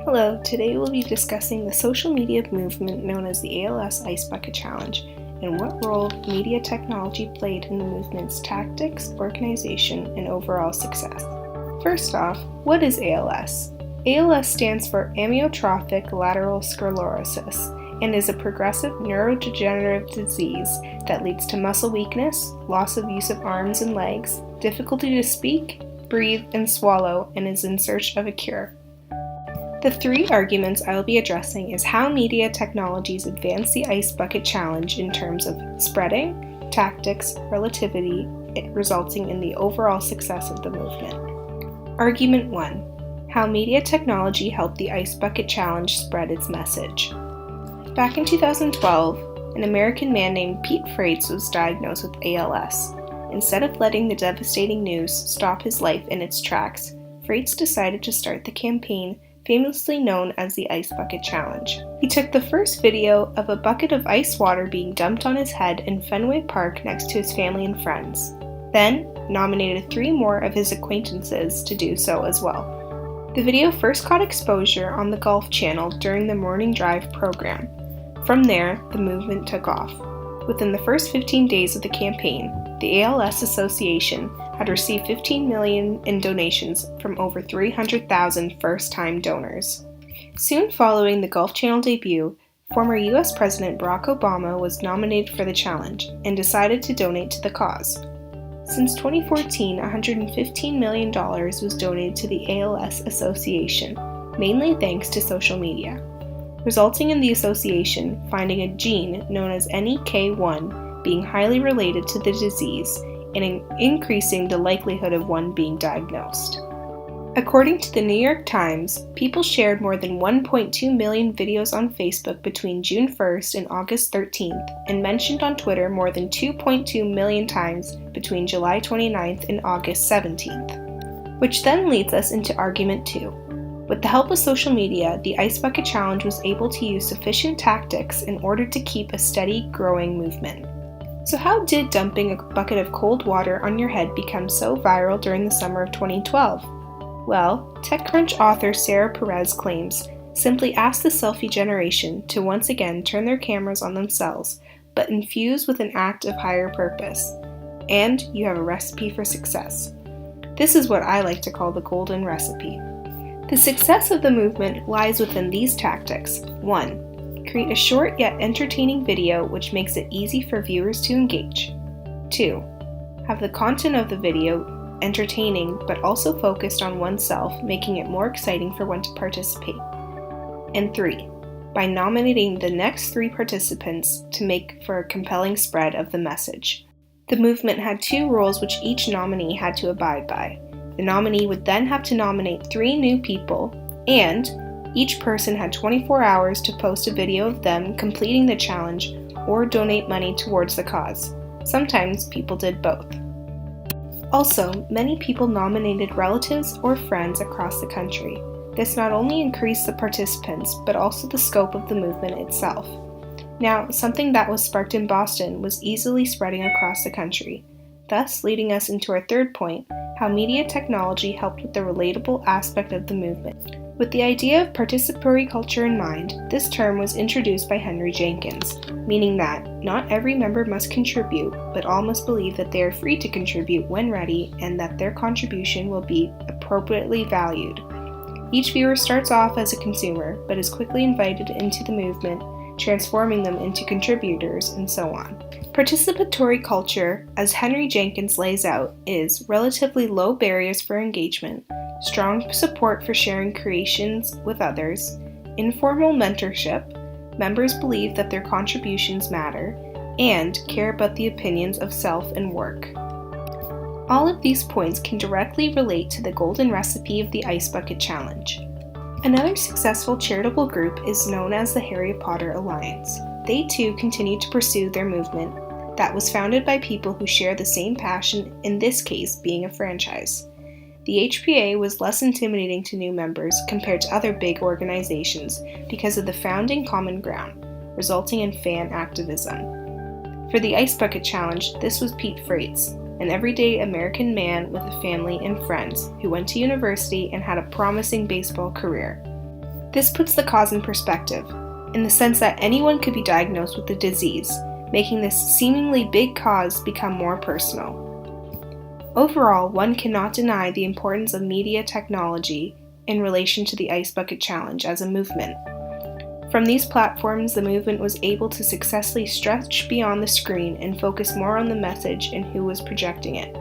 Hello, today we'll be discussing the social media movement known as the ALS Ice Bucket Challenge and what role media technology played in the movement's tactics, organization, and overall success. First off, what is ALS? ALS stands for amyotrophic lateral sclerosis and is a progressive neurodegenerative disease that leads to muscle weakness, loss of use of arms and legs, difficulty to speak, breathe, and swallow, and is in search of a cure. The three arguments I will be addressing is how media technologies advance the Ice Bucket Challenge in terms of spreading, tactics, relativity, resulting in the overall success of the movement. Argument 1. How media technology helped the Ice Bucket Challenge spread its message. Back in 2012, an American man named Pete Frates was diagnosed with ALS. Instead of letting the devastating news stop his life in its tracks, Frates decided to start the campaign famously known as the Ice Bucket Challenge. He took the first video of a bucket of ice water being dumped on his head in Fenway Park next to his family and friends, then nominated 3 more of his acquaintances to do so as well. The video first caught exposure on the Golf Channel during the Morning Drive program. From there, the movement took off. Within the first 15 days of the campaign, the ALS Association had received $15 million in donations from over 300,000 first-time donors. Soon following the Golf Channel debut, former U.S. President Barack Obama was nominated for the challenge and decided to donate to the cause. Since 2014, $115 million was donated to the ALS Association, mainly thanks to social media, resulting in the association finding a gene known as NEK1 being highly related to the disease and increasing the likelihood of one being diagnosed. According to the New York Times, people shared more than 1.2 million videos on Facebook between June 1st and August 13th and mentioned on Twitter more than 2.2 million times between July 29th and August 17th. Which then leads us into argument 2. With the help of social media, the Ice Bucket Challenge was able to use sufficient tactics in order to keep a steady, growing movement. So how did dumping a bucket of cold water on your head become so viral during the summer of 2012? Well, TechCrunch author Sarah Perez claims, simply ask the selfie generation to once again turn their cameras on themselves, but infuse with an act of higher purpose. And you have a recipe for success. This is what I like to call the golden recipe. The success of the movement lies within these tactics. 1. Create a short yet entertaining video which makes it easy for viewers to engage. 2. Have the content of the video entertaining but also focused on oneself, making it more exciting for one to participate. And 3. By nominating the next 3 participants to make for a compelling spread of the message. The movement had 2 rules which each nominee had to abide by. The nominee would then have to nominate 3 new people, and each person had 24 hours to post a video of them completing the challenge or donate money towards the cause. Sometimes people did both. Also, many people nominated relatives or friends across the country. This not only increased the participants, but also the scope of the movement itself. Now, something that was sparked in Boston was easily spreading across the country, thus leading us into our third point, how media technology helped with the relatable aspect of the movement. With the idea of participatory culture in mind, this term was introduced by Henry Jenkins, meaning that not every member must contribute, but all must believe that they are free to contribute when ready and that their contribution will be appropriately valued. Each viewer starts off as a consumer, but is quickly invited into the movement, transforming them into contributors, and so on. Participatory culture, as Henry Jenkins lays out, is relatively low barriers for engagement, strong support for sharing creations with others, informal mentorship, members believe that their contributions matter, and care about the opinions of self and work. All of these points can directly relate to the golden recipe of the Ice Bucket Challenge. Another successful charitable group is known as the Harry Potter Alliance. They too continue to pursue their movement that was founded by people who share the same passion, in this case being a franchise. The HPA was less intimidating to new members compared to other big organizations because of the founding common ground, resulting in fan activism. For the Ice Bucket Challenge, this was Pete Frates, an everyday American man with a family and friends who went to university and had a promising baseball career. This puts the cause in perspective, in the sense that anyone could be diagnosed with the disease, making this seemingly big cause become more personal. Overall, one cannot deny the importance of media technology in relation to the Ice Bucket Challenge as a movement. From these platforms, the movement was able to successfully stretch beyond the screen and focus more on the message and who was projecting it.